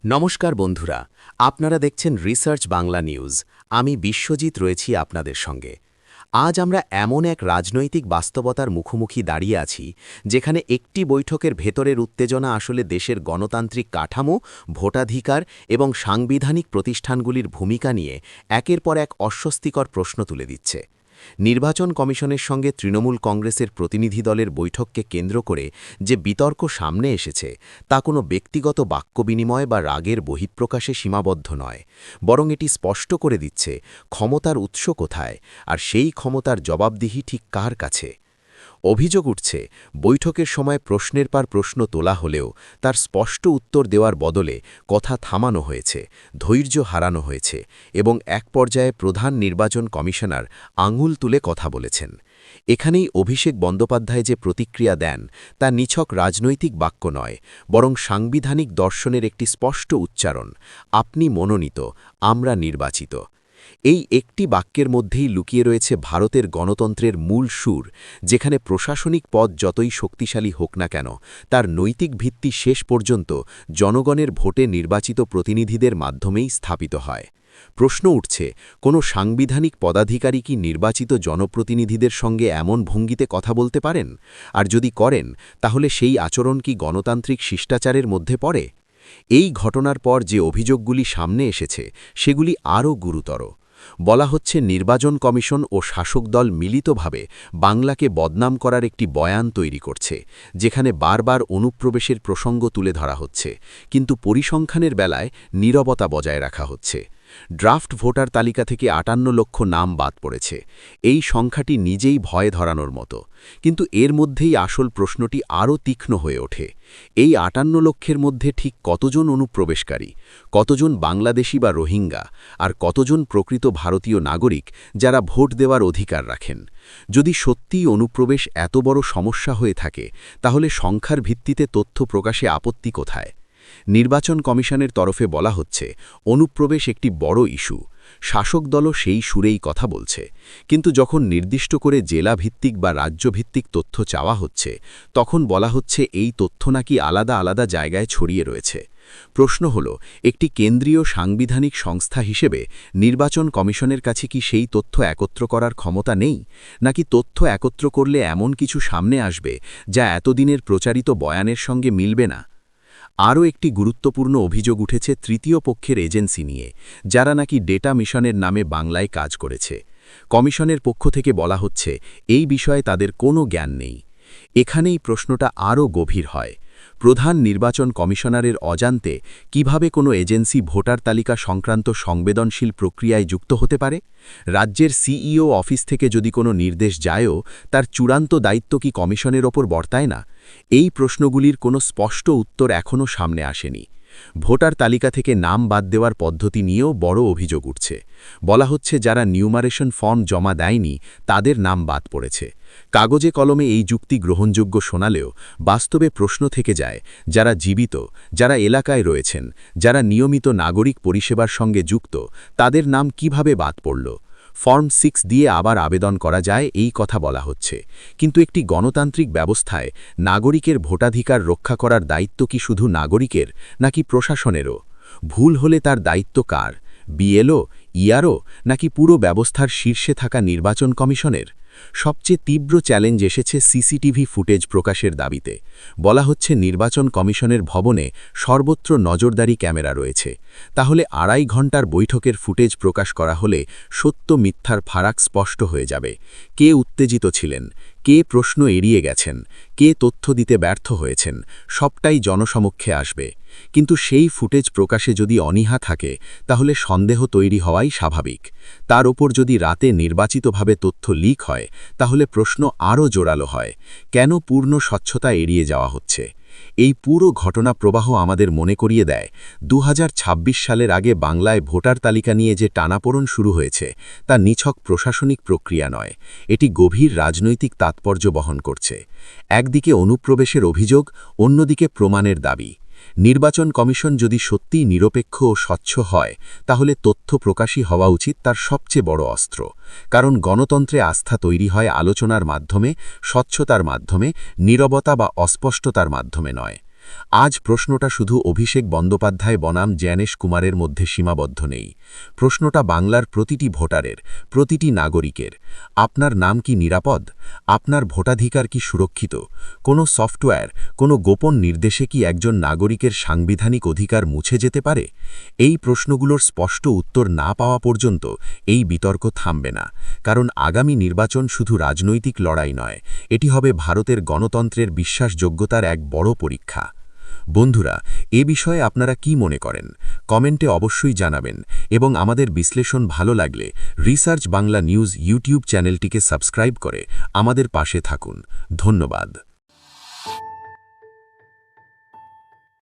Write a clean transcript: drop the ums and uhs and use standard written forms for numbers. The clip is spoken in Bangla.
নমস্কার বন্ধুরা, আপনারা দেখছেন রিসার্চ বাংলা নিউজ। আমি বিশ্বজিৎ রয়েছি আপনাদের সঙ্গে। আজ আমরা এমন এক রাজনৈতিক বাস্তবতার মুখোমুখি দাঁড়িয়ে আছি, যেখানে একটি বৈঠকের ভেতরের উত্তেজনা আসলে দেশের গণতান্ত্রিক কাঠামো, ভোটাধিকার এবং সাংবিধানিক প্রতিষ্ঠানগুলির ভূমিকা নিয়ে একের পর এক অস্বস্তিকর প্রশ্ন তুলে দিচ্ছে। নির্বাচন কমিশনের সঙ্গে তৃণমূল কংগ্রেসের প্রতিনিধি দলের বৈঠককে কেন্দ্র করে যে বিতর্ক সামনে এসেছে, তা কোনো ব্যক্তিগত বাক্যবিনিময় বা রাগের বহিঃপ্রকাশে সীমাবদ্ধ নয়, বরং এটি স্পষ্ট করে দিচ্ছে ক্ষমতার উৎস কোথায়, আর সেই ক্ষমতার জবাবদিহি ঠিক কার কাছে। অভিযোগ উঠছে, বৈঠকের সময় প্রশ্নের পর প্রশ্ন তোলা হলেও তার স্পষ্ট উত্তর দেওয়ার বদলে কথা থামানো হয়েছে, ধৈর্য হারানো হয়েছে এবং এক পর্যায়ে প্রধান নির্বাচন কমিশনার আঙুল তুলে কথা বলেছেন। এখানেই অভিষেক বন্দ্যোপাধ্যায় যে প্রতিক্রিয়া দেন, তা নিছক রাজনৈতিক বাক্য নয়, বরং সাংবিধানিক দর্শনের একটি স্পষ্ট উচ্চারণ: আপনি মনোনীত, আমরা নির্বাচিত। এই একটি বাক্যের মধ্যেই লুকিয়ে রয়েছে ভারতের গণতন্ত্রের মূল সুর, যেখানে প্রশাসনিক পদ যতই শক্তিশালী হোক না কেন, তার নৈতিক ভিত্তি শেষ পর্যন্ত জনগণের ভোটে নির্বাচিত প্রতিনিধিদের মাধ্যমেই স্থাপিত হয়। প্রশ্ন উঠছে, কোনো সাংবিধানিক পদাধিকারী কি নির্বাচিত জনপ্রতিনিধিদের সঙ্গে এমন ভঙ্গিতে কথা বলতে পারেন? আর যদি করেন, তাহলে সেই আচরণ কি গণতান্ত্রিক শিষ্টাচারের মধ্যে পড়ে? এই ঘটনার পর যে অভিযোগগুলি সামনে এসেছে, সেগুলি আরও গুরুতর। বলা হচ্ছে, নির্বাচন কমিশন ও শাসক দল মিলিতভাবে বাংলাকে বদনাম করার একটি বয়ান তৈরি করছে, যেখানে বারবার অনুপ্রবেশের প্রসঙ্গ তুলে ধরা হচ্ছে, কিন্তু পরিসংখ্যানের বেলায় নীরবতা বজায় রাখা হচ্ছে। ড্রাফট ভোটার তালিকা থেকে ৫৮ লক্ষ নাম বাদ পড়েছে। এই সংখ্যাটি নিজেই ভয় ধরানোর মতো, কিন্তু এর মধ্যেই আসল প্রশ্নটি আরও তীক্ষ্ণ হয়ে ওঠে। এই ৫৮ লক্ষের মধ্যে ঠিক কতজন অনুপ্রবেশকারী, কতজন বাংলাদেশি বা রোহিঙ্গা, আর কতজন প্রকৃত ভারতীয় নাগরিক যারা ভোট দেওয়ার অধিকার রাখেন? যদি সত্যিই অনুপ্রবেশ এত বড় সমস্যা হয়ে থাকে, তাহলে সংখ্যার ভিত্তিতে তথ্য প্রকাশে আপত্তি কোথায়? নির্বাচন কমিশনের তরফে বলা হচ্ছে, অনুপ্রবেশ একটি বড় ইস্যু, শাসক দলও সেই সুরেই কথা বলছে। কিন্তু যখন নির্দিষ্ট করে জেলা ভিত্তিক বা রাজ্যভিত্তিক তথ্য চাওয়া হচ্ছে, তখন বলা হচ্ছে এই তথ্য নাকি আলাদা আলাদা জায়গায় ছড়িয়ে রয়েছে। প্রশ্ন হল, একটি কেন্দ্রীয় সাংবিধানিক সংস্থা হিসেবে নির্বাচন কমিশনের কাছে কি সেই তথ্য একত্র করার ক্ষমতা নেই, নাকি তথ্য একত্র করলে এমন কিছু সামনে আসবে যা এতদিনের প্রচারিত বয়ানের সঙ্গে মিলবে না? আরও একটি গুরুত্বপূর্ণ অভিযোগ উঠেছে তৃতীয় পক্ষের এজেন্সি নিয়ে, যারা নাকি ডেটা মিশনের নামে বাংলায় কাজ করেছে। কমিশনের পক্ষ থেকে বলা হচ্ছে, এই বিষয়ে তাদের কোনো জ্ঞান নেই। এখানেই প্রশ্নটা আরও গভীর হয়। প্রধান নির্বাচন কমিশনারের অজান্তে কিভাবে কোনো এজেন্সি ভোটার তালিকা সংক্রান্ত সংবেদনশীল প্রক্রিয়ায় যুক্ত হতে পারে? রাজ্যের সিইও অফিস থেকে যদি কোনো নির্দেশ যায়ও, তার চূড়ান্ত দায়িত্ব কি কমিশনের ওপর বর্তায় না? এই প্রশ্নগুলির কোনো স্পষ্ট উত্তর এখনও সামনে আসেনি। ভোটার তালিকা থেকে নাম বাদ দেওয়ার পদ্ধতি নিয়েও বড় অভিযোগ উঠছে। বলা হচ্ছে, যারা নিউমারেশন ফর্ম জমা দেয়নি, তাদের নাম বাদ পড়েছে। কাগজে কলমে এই যুক্তি গ্রহণযোগ্য শোনালেও বাস্তবে প্রশ্ন থেকে যায়, যারা জীবিত, যারা এলাকায় রয়েছেন, যারা নিয়মিত নাগরিক পরিষেবার সঙ্গে যুক্ত, তাদের নাম কিভাবে বাদ পড়ল? ফর্ম 6 দিয়ে আবার আবেদন করা যায়, এই কথা বলা হচ্ছে। কিন্তু একটি গণতান্ত্রিক ব্যবস্থায় নাগরিকের ভোটাধিকার রক্ষা করার দায়িত্ব কি শুধু নাগরিকের, নাকি প্রশাসনেরও? ভুল হলে তার দায়িত্ব কার? বিএলও, ইআরও, নাকি পুরো ব্যবস্থার শীর্ষে থাকা নির্বাচন কমিশনের? সবচেয়ে তীব্র চ্যালেঞ্জ এসেছে সিসিটিভি ফুটেজ প্রকাশের দাবিতে। বলা হচ্ছে, নির্বাচন কমিশনের ভবনে সর্বত্র নজরদারি ক্যামেরা রয়েছে। তাহলে ২.৫ ঘণ্টার বৈঠকের ফুটেজ প্রকাশ করা হলে সত্য মিথ্যার ফারাক স্পষ্ট হয়ে যাবে। কে উত্তেজিত ছিলেন, কে প্রশ্ন এড়িয়ে গেছেন, কে তথ্য দিতে ব্যর্থ হয়েছেন, সবটাই জনসমক্ষে আসবে। কিন্তু সেই ফুটেজ প্রকাশে যদি অনীহা থাকে, তাহলে সন্দেহ তৈরি হওয়াই স্বাভাবিক। তার ওপর যদি রাতে নির্বাচিতভাবে তথ্য লিক হয়, তাহলে প্রশ্ন আরও জোরালো হয়, কেন পূর্ণ স্বচ্ছতা এড়িয়ে যাওয়া হচ্ছে? এই পুরো ঘটনা প্রবাহ আমাদের মনে করিয়ে দেয়, ২০২৬ সালের আগে বাংলায় ভোটার তালিকা নিয়ে যে টানাপোড়েন শুরু হয়েছে, তা নিছক প্রশাসনিক প্রক্রিয়া নয়, এটি গভীর রাজনৈতিক তাৎপর্য বহন করছে। একদিকে অনুপ্রবেশের অভিযোগ, অন্যদিকে প্রমাণের দাবি। নির্বাচন কমিশন যদি সত্যিই নিরপেক্ষ ও স্বচ্ছ হয়, তাহলে তথ্য প্রকাশই হওয়া উচিত তার সবচেয়ে বড় অস্ত্র। কারণ গণতন্ত্রে আস্থা তৈরি হয় আলোচনার মাধ্যমে, স্বচ্ছতার মাধ্যমে, নীরবতা বা অস্পষ্টতার মাধ্যমে নয়। আজ প্রশ্নটা শুধু অভিষেক বন্দ্যোপাধ্যায় বনাম জ্ঞানেশ কুমারের মধ্যে সীমাবদ্ধ নেই। প্রশ্নটা বাংলার প্রতিটি ভোটারের, প্রতিটি নাগরিকের। আপনার নাম কি নিরাপদ? আপনার ভোটাধিকার কি সুরক্ষিত? কোনো সফটওয়্যার, কোনো গোপন নির্দেশে কি একজন নাগরিকের সাংবিধানিক অধিকার মুছে যেতে পারে? এই প্রশ্নগুলোর স্পষ্ট উত্তর না পাওয়া পর্যন্ত এই বিতর্ক থামবে না। কারণ আগামী নির্বাচন শুধু রাজনৈতিক লড়াই নয়, এটি হবে ভারতের গণতন্ত্রের বিশ্বাসযোগ্যতার এক বড় পরীক্ষা। বন্ধুরা, এ বিষয়ে আপনারা কি মনে করেন? কমেন্টে অবশ্যই জানাবেন এবং আমাদের বিশ্লেষণ ভালো লাগলে রিসার্চ বাংলা নিউজ ইউটিউব চ্যানেলটিকে সাবস্ক্রাইব করে আমাদের পাশে থাকুন। ধন্যবাদ।